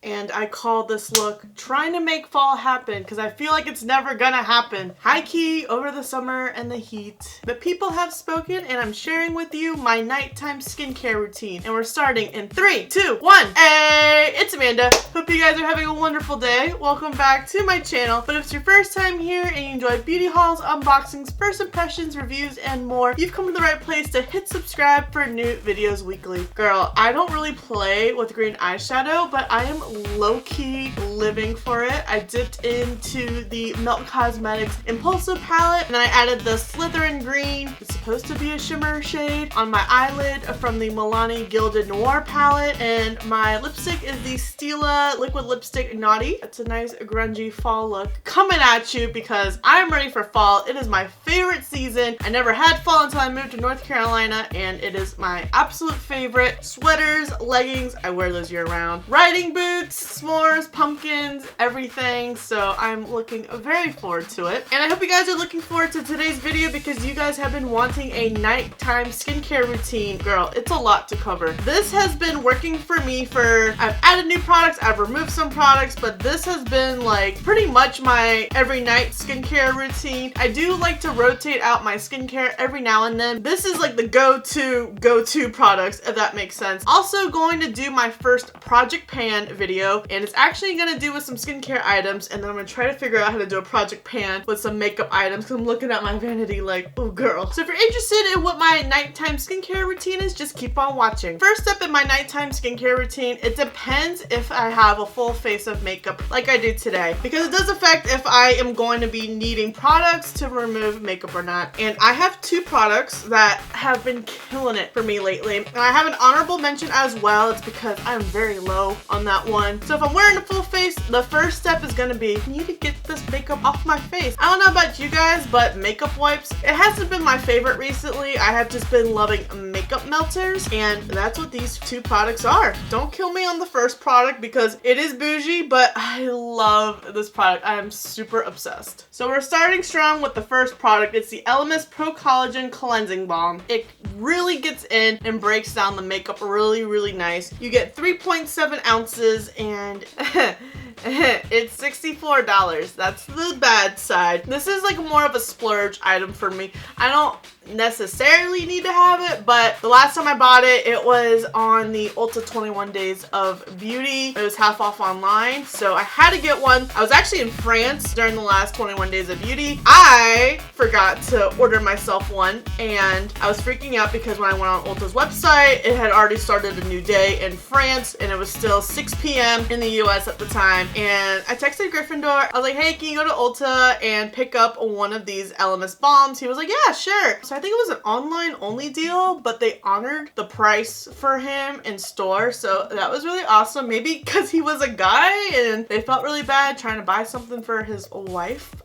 and I call this look trying to make fall happen because I feel like it's never gonna happen. High key over the summer and the heat. The people have spoken and I'm sharing with you my nighttime skincare routine, and we're starting in 3, 2, 1. Hey, it's Amanda. Hope you guys are having a wonderful day. Welcome back to my channel. But if it's your first time here and you enjoy beauty hauls, unboxings, first impressions, reviews, and more, you've come to the right place to hit subscribe for new videos weekly. Girl, I don't really play with green eyeshadow, but I am low-key living for it. I dipped into the Milk Cosmetics Impulsive palette, and then I added the Slytherin green. It's supposed to be a shimmer shade on my eyelid from the Milani Gilded Noir palette, and my lipstick is the Stila Liquid Lipstick Naughty. It's a nice grungy fall look coming at you because I'm ready for fall. It is my favorite season. I never had fall until I moved to North Carolina, and it is my absolute favorite. Sweaters, leggings, I wear those year round. Riding boots, s'mores, pumpkins, everything. So I'm looking very forward to it. And I hope you guys are looking forward to today's video because you guys have been wanting a nighttime skincare routine. Girl, it's a lot to cover. This has been working for me for, I've added new products, I've removed some products, but this has been like pretty much my every night skincare routine. I do like to rotate out my skincare every now and then. This is like the go-to products, if that makes sense. Also going to do my first project pan video, and it's actually gonna do with some skincare items, and then I'm gonna try to figure out how to do a project pan with some makeup items because I'm looking at my vanity like, oh girl. So if you're interested in what my nighttime skincare routine is, just keep on watching. First step in my nighttime skincare routine, it depends if I have a full face of makeup like I do today, because it does affect if I am going to be needing products to remove makeup or not. And I have 2 products that have been killing it for me lately, and I have an honorable mention as well. It's because I'm very low on that one. So if I'm wearing a full face, the first step is gonna be, I need to get this makeup off my face. I don't know about you guys, but makeup wipes, it hasn't been my favorite recently. I have just been loving makeup melters, and that's what these 2 products are. Don't kill me on the first product because it is bougie, but I love this product. I am super obsessed. So we're starting strong with the first product. It's the Elemis Pro Collagen Cleansing Balm. It really gets in and breaks down the makeup really nice. You get 3.7 ounces and it's $64. That's the bad side. This is like more of a splurge item for me. I don't necessarily need to have it, but the last time I bought it, it was on the Ulta 21 Days of Beauty. It was half off online, so I had to get one. I was actually in France during the last 21 Days of Beauty. I forgot to order myself one, and I was freaking out because when I went on Ulta's website, it had already started a new day in France, and it was still 6 p.m. in the US at the time. And I texted Gryffindor. I was like, hey, can you go to Ulta and pick up one of these Elemis balms? He was like, yeah, sure. So I think it was an online only deal, but they honored the price for him in store. So that was really awesome. Maybe because he was a guy and they felt really bad trying to buy something for his wife.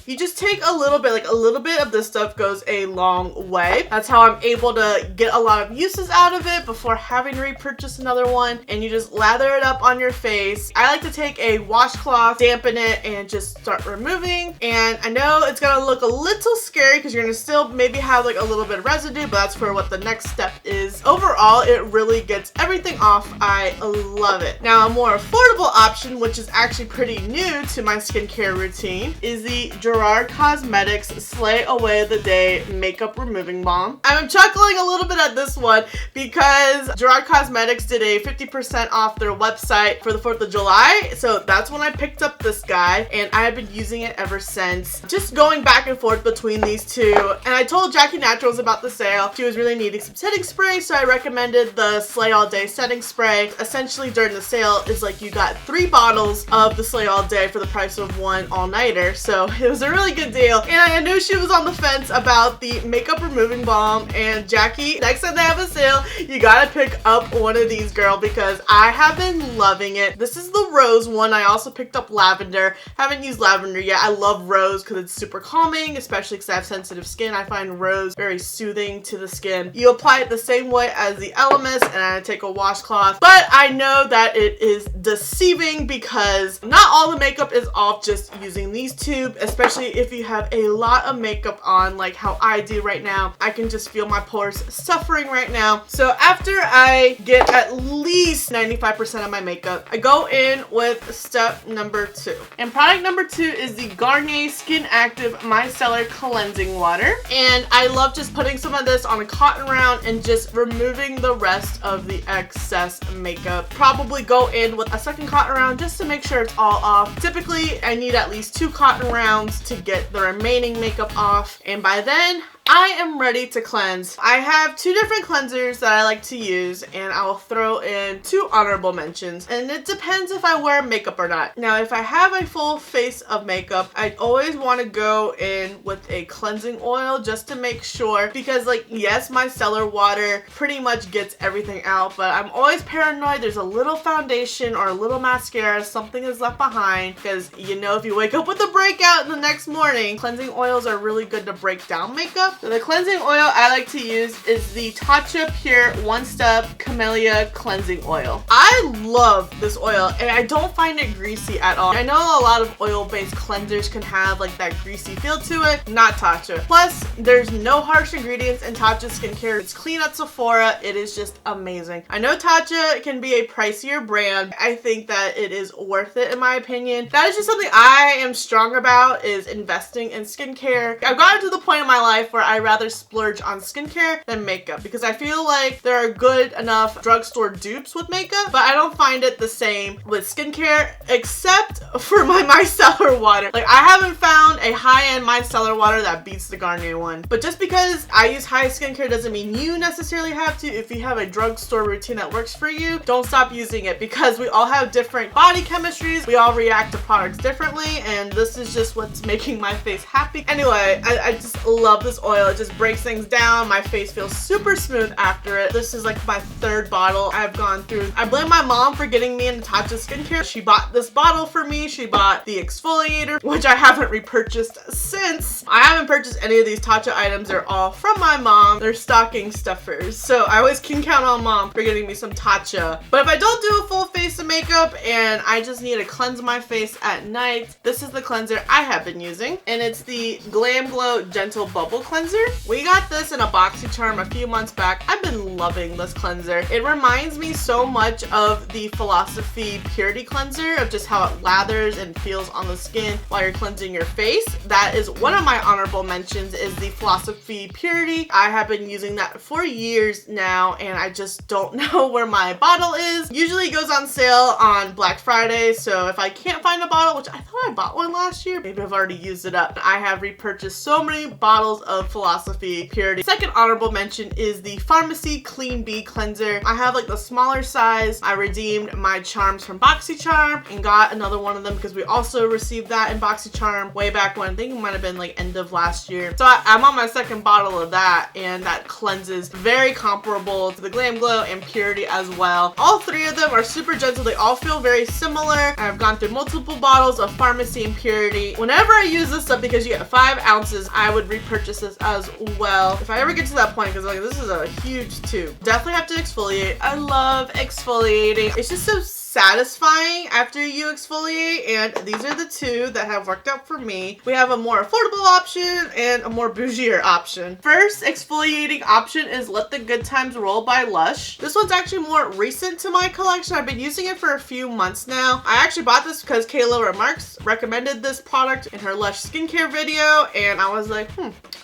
You just take a little bit, like a little bit of this stuff goes a long way. That's how I'm able to get a lot of uses out of it before having to repurchase another one. And you just lather it up on your face. I like to take a washcloth, dampen it, and just start removing. And I know it's gonna look a little scary because you're gonna still maybe have like a little bit of residue, but that's for what the next step is. Overall, it really gets everything off. I love it. Now, a more affordable option, which is actually pretty new to my skincare routine, is the Gerard Cosmetics Slay Away the Day Makeup Removing Balm. I'm chuckling a little bit at this one because Gerard Cosmetics did a 50% off their website for the 4th of July. So that's when I picked up this guy, and I have been using it ever since. Just going back and forth between these 2. And I told Jackie Naturals about the sale. She was really needing some setting spray, so I recommended the Slay All Day setting spray. Essentially during the sale is like you got 3 bottles of the Slay All Day for the price of 1 all-nighter. So it was a really good deal, and I knew she was on the fence about the makeup removing balm. And Jackie, next time they have a sale, you gotta pick up one of these, girl, because I have been loving it. This is the rose one. I also picked up lavender. Haven't used lavender yet. I love rose because it's super calming, especially because I have sensitive skin. I find rose very soothing to the skin. You apply it the same way as the Elemis, and I take a washcloth, but I know that it is deceiving because not all the makeup is off just using these 2, especially especially if you have a lot of makeup on like how I do right now. I can just feel my pores suffering right now. So after I get at least 95% of my makeup, I go in with step number 2. And product number 2 is the Garnier Skin Active Micellar Cleansing Water. And I love just putting some of this on a cotton round and just removing the rest of the excess makeup. Probably go in with a second cotton round just to make sure it's all off. Typically, I need at least 2 cotton rounds to get the remaining makeup off. And by then, I am ready to cleanse. I have 2 different cleansers that I like to use, and I will throw in 2 honorable mentions. And it depends if I wear makeup or not. Now, if I have a full face of makeup, I always want to go in with a cleansing oil just to make sure, because like, yes, my micellar water pretty much gets everything out, but I'm always paranoid there's a little foundation or a little mascara, something is left behind, because you know, if you wake up with a breakout the next morning, cleansing oils are really good to break down makeup. So the cleansing oil I like to use is the Tatcha Pure One Step Camellia Cleansing Oil. I love this oil, and I don't find it greasy at all. I know a lot of oil-based cleansers can have like that greasy feel to it, not Tatcha. Plus, there's no harsh ingredients in Tatcha skincare. It's clean at Sephora. It is just amazing. I know Tatcha can be a pricier brand. I think that it is worth it in my opinion. That is just something I am strong about, is investing in skincare. I've gotten to the point in my life where I rather splurge on skincare than makeup, because I feel like there are good enough drugstore dupes with makeup, but I don't find it the same with skincare, except for my micellar water. Like, I haven't found a high-end micellar water that beats the Garnier one. But just because I use high skincare doesn't mean you necessarily have to. If you have a drugstore routine that works for you, don't stop using it, because we all have different body chemistries. We all react to products differently, and this is just what's making my face happy. Anyway, I just love this oil. It just breaks things down. My face feels super smooth after it. This is like my 3rd bottle I've gone through. I blame my mom for getting me into Tatcha skincare. She bought this bottle for me. She bought the exfoliator, which I haven't repurchased since. I haven't purchased any of these Tatcha items. They're all from my mom. They're stocking stuffers. So I always can count on mom for getting me some Tatcha. But if I don't do a full face of makeup and I just need to cleanse my face at night, this is the cleanser I have been using. And it's the Glam Glow Gentle Bubble Cleanser. We got this in a BOXYCHARM a few months back. I've been loving this cleanser. It reminds me so much of the Philosophy Purity Cleanser, of just how it lathers and feels on the skin while you're cleansing your face. That is one of my honorable mentions, is the Philosophy Purity. I have been using that for years now, and I just don't know where my bottle is. Usually it goes on sale on Black Friday, so if I can't find a bottle, which I thought I bought one last year, maybe I've already used it up. I have repurchased so many bottles of Philosophy Purity. Second honorable mention is the Pharmacy Clean Bee Cleanser. I have like the smaller size. I redeemed my charms from BOXYCHARM and got another one of them because we also received that in BOXYCHARM way back when. I think it might have been like end of last year. So I'm on my 2nd bottle of that, and that cleanses very comparable to the Glam Glow and Purity as well. All 3 of them are super gentle. They all feel very similar. I've gone through multiple bottles of Pharmacy and Purity. Whenever I use this stuff, because you get 5 ounces, I would repurchase this as well if I ever get to that point, because like, this is a huge tube. Definitely have to exfoliate. I love exfoliating. It's just so satisfying after you exfoliate, and these are the 2 that have worked out for me. We have a more affordable option and a more bougier option. First exfoliating option is Let the Good Times Roll by Lush. This one's actually more recent to my collection. I've been using it for a few months now. I actually bought this because Kayla Remarks recommended this product in her Lush skincare video, and I was like,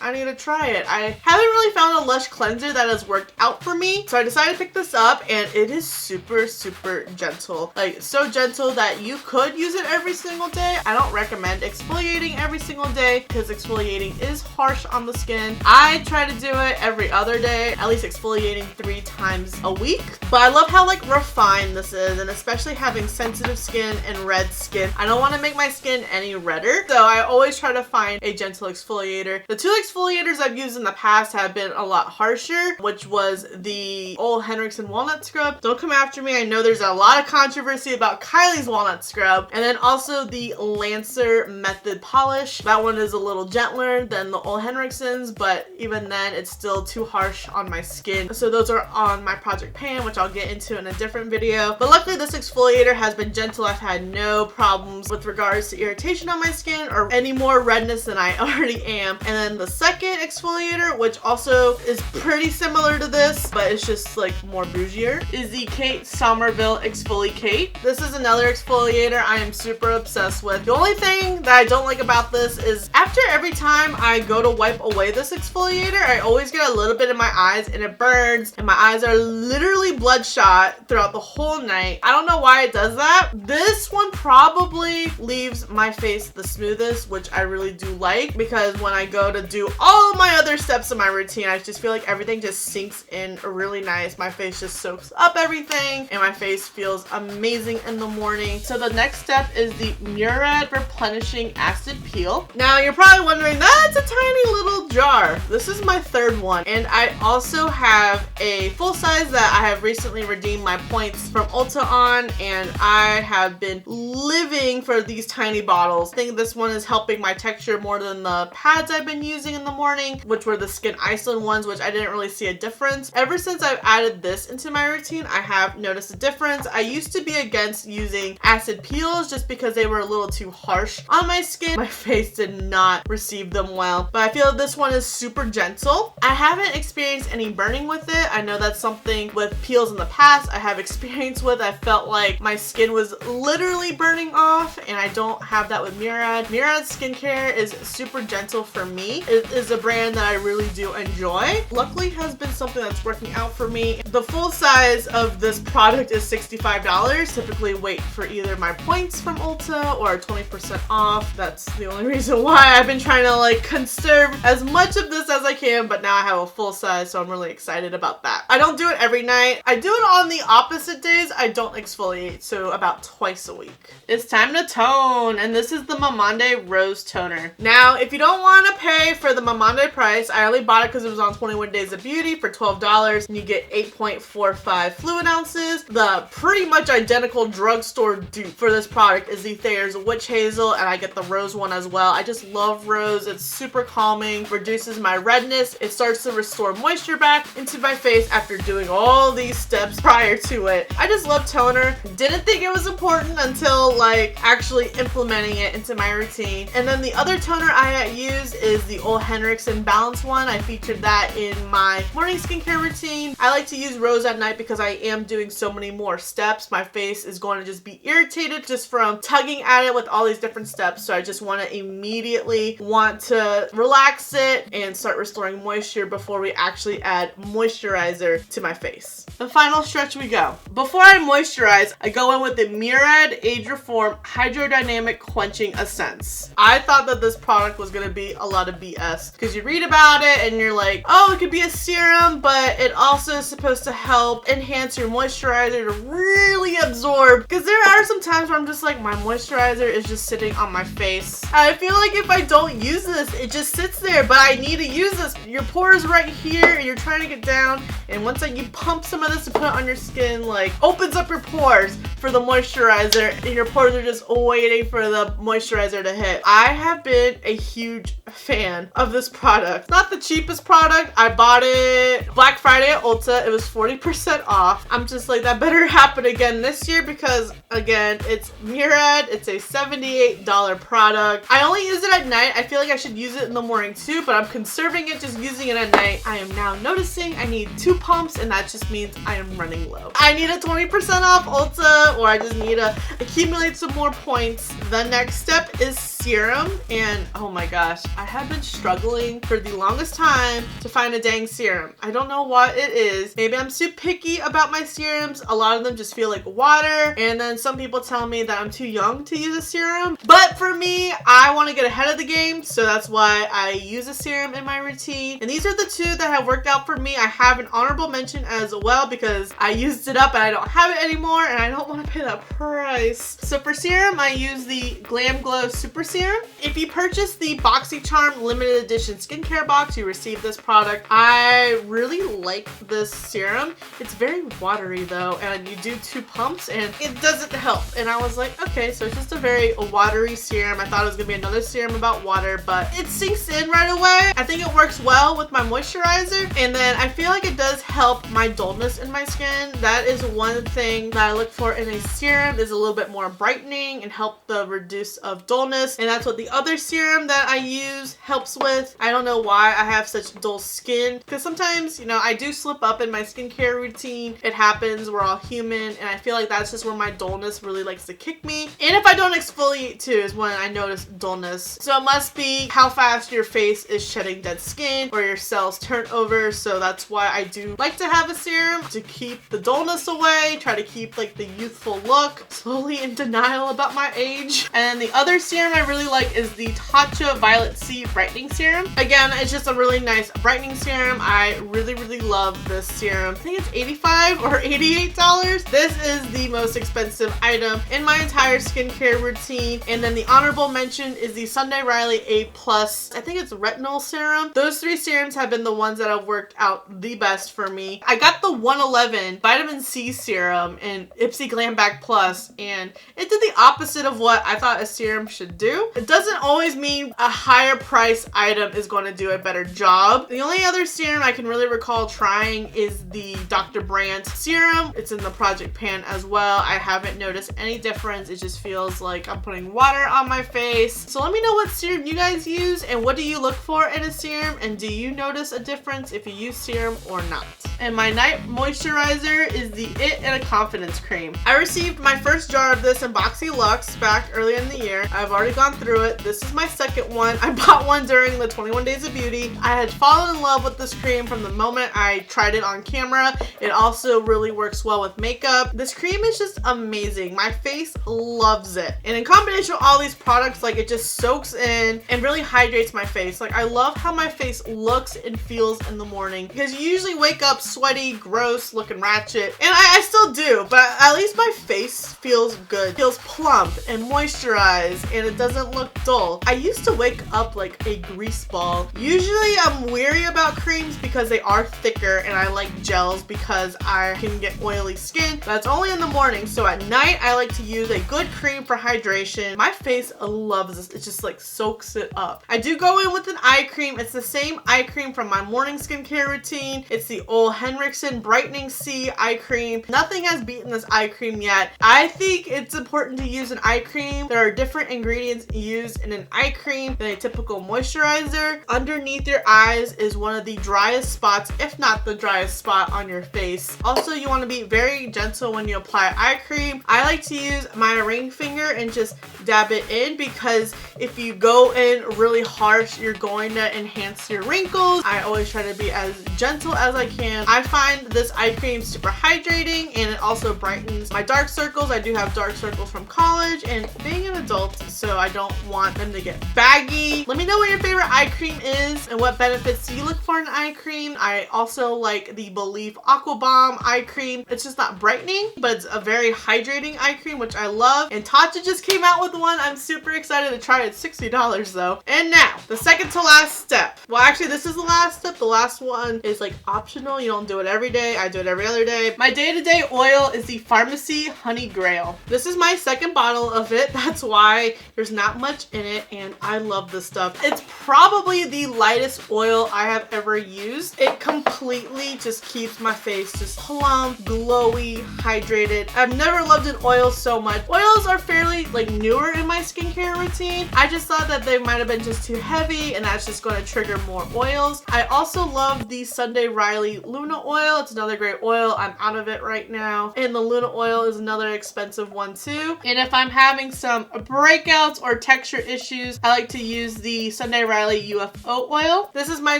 I need to try it. I haven't really found a Lush cleanser that has worked out for me, so I decided to pick this up, and it is super, super gentle. Like, so gentle that you could use it every single day. I don't recommend exfoliating every single day because exfoliating is harsh on the skin. I try to do it every other day, at least exfoliating 3 times a week. But I love how like refined this is, and especially having sensitive skin and red skin. I don't want to make my skin any redder, so I always try to find a gentle exfoliator. The 2 exfoliators I've used in the past have been a lot harsher, which was the Ole Henriksen Walnut Scrub. Don't come after me. I know there's a lot of controversy controversy about Kylie's walnut scrub, and then also the Lancer Method polish. That one is a little gentler than the Ole Henriksen's, but even then it's still too harsh on my skin. So those are on my project pan, which I'll get into in a different video. But luckily this exfoliator has been gentle. I've had no problems with regards to irritation on my skin or any more redness than I already am. And then the second exfoliator, which also is pretty similar to this, but it's just like more bougier, is the Kate Somerville Exfoliate. This is another exfoliator I am super obsessed with. The only thing that I don't like about this is after every time I go to wipe away this exfoliator, I always get a little bit in my eyes and it burns and my eyes are literally bloodshot throughout the whole night. I don't know why it does that. This one probably leaves my face the smoothest, which I really do like, because when I go to do all of my other steps in my routine, I just feel like everything just sinks in really nice. My face just soaks up everything and my face feels amazing in the morning. So the next step is the Murad Replenishing Acid Peel. Now you're probably wondering, that's a tiny little jar. This is my third one, and I also have a full size that I have recently redeemed my points from Ulta on, and I have been living for these tiny bottles. I think this one is helping my texture more than the pads I've been using in the morning, which were the Skin Iceland ones, which I didn't really see a difference. Ever since I've added this into my routine, I have noticed a difference. I used to be against using acid peels just because they were a little too harsh on my skin. My face did not receive them well, but I feel this one is super gentle. I haven't experienced any burning with it. I know that's something with peels in the past I have experience with. I felt like my skin was literally burning off, and I don't have that with Murad. Murad skincare is super gentle for me. It is a brand that I really do enjoy. Luckily has been something that's working out for me. The full size of this product is $65. Typically wait for either my points from Ulta or 20% off. That's the only reason why I've been trying to like conserve as much of this as I can, but now I have a full size, so I'm really excited about that. I don't do it every night. I do it on the opposite days. I don't exfoliate, so about twice a week. It's time to tone, and this is the Mamande Rose Toner. Now, if you don't want to pay for the Mamande price, I only bought it because it was on 21 Days of Beauty for $12, and you get 8.45 fluid ounces. The pretty much identical drugstore dupe for this product is the Thayer's Witch Hazel, and I get the rose one as well. I just love rose. It's super calming, reduces my redness. It starts to restore moisture back into my face after doing all these steps prior to it. I just love toner. Didn't think it was important until like actually implementing it into my routine. And then the other toner I use is the Ole Henriksen Balance one. I featured that in my morning skincare routine. I like to use rose at night because I am doing so many more steps. My face is going to just be irritated just from tugging at it with all these different steps. So I just want to immediately want to relax it and start restoring moisture before we actually add moisturizer to my face. The final stretch we go. Before I moisturize, I go in with the Murad Age Reform Hydrodynamic Quenching Essence. I thought that this product was going to be a lot of BS because you read about it and you're like, oh, it could be a serum, but it also is supposed to help enhance your moisturizer to really absorb, because there are some times where I'm just like, my moisturizer is just sitting on my face. I feel like if I don't use this, it just sits there, but I need to use this. Your pores right here and you're trying to get down, and once you pump some of this to put it on your skin, like opens up your pores for the moisturizer, and your pores are just waiting for the moisturizer to hit. I have been a huge fan of this product. It's not the cheapest product. I bought it Black Friday at Ulta. It was 40% off. I'm just like, that better happen again this year because, again, it's Murad. It's a $78 product. I only use it at night. I feel like I should use it in the morning too, but I'm conserving it, just using it at night. I am now noticing I need 2 pumps, and that just means I am running low. I need a 20% off Ulta, or I just need to accumulate some more points. The next step is serum, and oh my gosh, I have been struggling for the longest time to find a dang serum. I don't know what it is. Maybe I'm too picky about my serums. A lot of them just feel like water, and then some people tell me that I'm too young to use a serum. But for me, I want to get ahead of the game, so that's why I use a serum in my routine. And these are the 2 that have worked out for me. I have an honorable mention as well because I used it up and I don't have it anymore, and I don't want to pay that price. So for serum, I use the Glam Glow Super Serum. If you purchase the BOXYCHARM limited edition skincare box, you receive this product. I really like this serum. It's very watery though, and you do 2 pumps pumps and it doesn't help. And I was like, okay, so it's just a very watery serum. I thought it was gonna be another serum about water, but it sinks in right away. I think it works well with my moisturizer, and then I feel like it does help my dullness in my skin. That is one thing that I look for in a serum, is a little bit more brightening and help the reduce of dullness, and that's what the other serum that I use helps with. I don't know why I have such dull skin, because sometimes, you know, I do slip up in my skincare routine. It happens, we're all human, and I feel like that's just where my dullness really likes to kick me. And if I don't exfoliate too is when I notice dullness. So it must be how fast your face is shedding dead skin or your cells turn over. So that's why I do like to have a serum to keep the dullness away, try to keep like the youthful look, slowly in denial about my age. And the other serum I really like is the Tatcha Violet C Brightening Serum. Again, it's just a really nice brightening serum. I really love this serum. I think it's $85 or $88. This is the most expensive item in my entire skincare routine. And then the honorable mention is the Sunday Riley A+, I think it's retinol serum. Those three serums have been the ones that have worked out the best for me. I got the 111 vitamin C serum in IPSY Glam Back Plus, and it did the opposite of what I thought a serum should do. It doesn't always mean a higher price item is going to do a better job. The only other serum I can really recall trying is the Dr. Brandt serum. It's in the Project Pan as well. I haven't noticed any difference. It just feels like I'm putting water on my face. So let me know what serum you guys use and what do you look for in a serum, and do you notice a difference if you use serum or not. And my night moisturizer is the It and a Confidence Cream. I received my first jar of this in BOXYCHARM back early in the year. I've already gone through it. This is my second one. I bought one during the 21 Days of Beauty. I had fallen in love with this cream from the moment I tried it on camera. It also really works well with makeup. This cream is just amazing. My face loves it. And in combination with all these products, like, it just soaks in and really hydrates my face. Like, I love how my face looks and feels in the morning, because you usually wake up sweaty, gross, looking ratchet, and I still do, but at least my face feels good, feels plump and moisturized, and it doesn't look dull. I used to wake up like a grease ball. Usually I'm weary about creams because they are thicker, and I like gels because I can get oily skin. That's only in the morning, so at night I like to use a good cream for hydration. My face loves this. It just like soaks it up. I do go in with an eye cream. It's the same eye cream from my morning skincare routine. It's the Ole Henriksen Brightening C eye cream. Nothing has beaten this eye cream yet. I think it's important to use an eye cream. There are different ingredients used in an eye cream than a typical moisturizer. Underneath your eyes is one of the driest spots, if not the driest spot on your face. Also, you want to be very gentle when you apply eye cream. I like to use my ring finger and just dab it in, because if you go in really harsh, you're going to enhance your wrinkles. I always try to be as gentle as I can. I find this eye cream super hydrating, and it also brightens my dark circles. I do have dark circles from college and being an adult, so I don't want them to get baggy. Let me know what your favorite eye cream is and what benefits you look for in an eye cream. I also like the Believe Aqua Bomb eye cream. It's just not brightening, but it's a very hydrating eye cream, which I love. And Tatcha just came out with one. I'm super excited to try it. It's $60 though. And now, the second to last step. Well, actually, this is the last step. The last one is like optional. You don't do it every day. I do it every other day. My day-to-day oil is the Pharmacy Honey Grail. This is my second bottle of it. That's why there's not much in it, and I love this stuff. It's probably the lightest oil I have ever used. It completely just keeps my face just plump, glowy, hydrated. I've never loved an oil so much. Oils are fairly like newer in my skincare routine. I just thought that they might have been just too heavy, and that's just going to trigger more oils. I also love the Sunday Riley Luna oil. It's another great oil. I'm out of it right now. And the Luna oil is another expensive one too. And if I'm having some breakouts or texture issues, I like to use the Sunday Riley UFO oil. This is my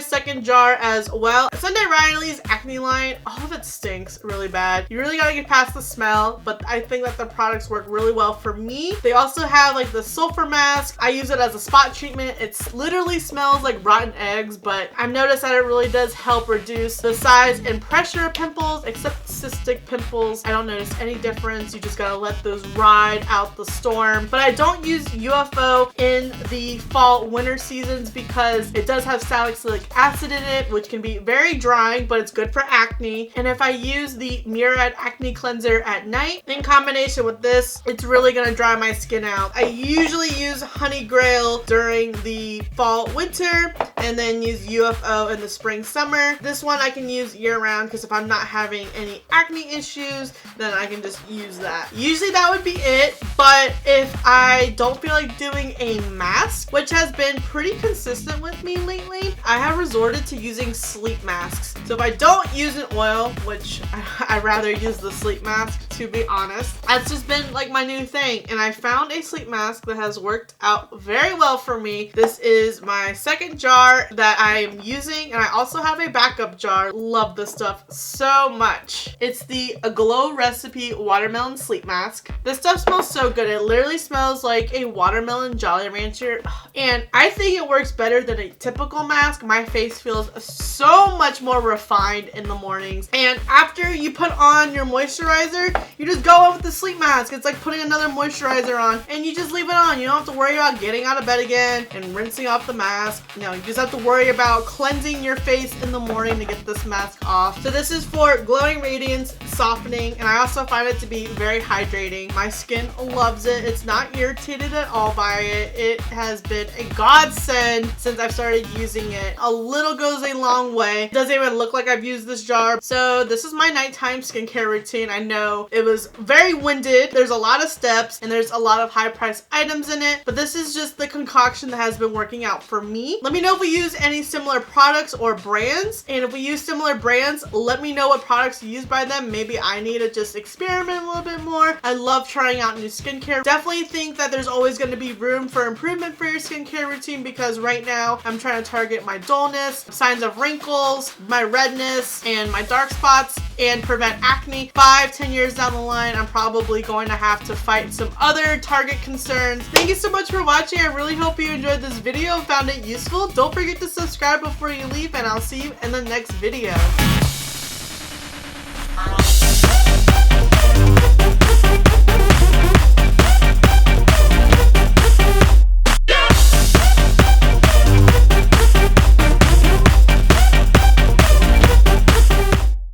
second jar as well. Sunday Riley's acne line, all of it stinks really bad. You really gotta get past the smell, but I think that the products work really well for me. They also have like the sulfur mask. I use it as a spot treatment. It literally smells like rotten eggs, but I've noticed that it really does help reduce the size and pressure of pimples, except cystic pimples. I don't notice any difference. You just gotta let those ride out the storm. But I don't use UFO in the fall winter seasons because it does have salicylic acid in it, which can be very drying, but it's good for acne. And if I use the Murad acne cleanser moisturizer at night. In combination with this, it's really gonna dry my skin out. I usually use Honey Grail during the fall, winter, and then use UFO in the spring, summer. This one I can use year round because if I'm not having any acne issues, then I can just use that. Usually that would be it, but if I don't feel like doing a mask, which has been pretty consistent with me lately, I have resorted to using sleep masks. So if I don't use an oil, which I'd rather use the sleep mask, to be honest, that's just been like my new thing. And I found a sleep mask that has worked out very well for me. This is my second jar that I am using, and I also have a backup jar. Love this stuff so much. It's the Glow Recipe Watermelon Sleep Mask. This stuff smells so good. It literally smells like a watermelon Jolly Rancher, and I think it works better than a typical mask. My face feels so much more refined in the mornings, and after you put on your moisturizer, you just go in with the sleep mask. It's like putting another moisturizer on, and you just leave it on. You don't have to worry about getting out of bed again and rinsing off the mask. No, you just have to worry about cleansing your face in the morning to get this mask off. So this is for glowing radiance, softening, and I also find it to be very hydrating. My skin loves it. It's not irritated at all by it. It has been a godsend since I've started using it. A little goes a long way. It doesn't even look like I've used this jar. So this is my nighttime skincare routine. I know it was very winded. There's a lot of steps and there's a lot of high priced items in it, but this is just the concoction that has been working out for me. Let me know if we use any similar products or brands, and if we use similar brands, let me know what products you use by them. Maybe I need to just experiment a little bit more. I love trying out new skincare. Definitely think that there's always going to be room for improvement for your skincare routine, because right now I'm trying to target my dullness, signs of wrinkles, my redness, and my dark spots, and prevent acne. 5-10 years down the line, I'm probably going to have to fight some other target concerns. Thank you so much for watching. I really hope you enjoyed this video and found it useful. Don't forget to subscribe before you leave, and I'll see you in the next video.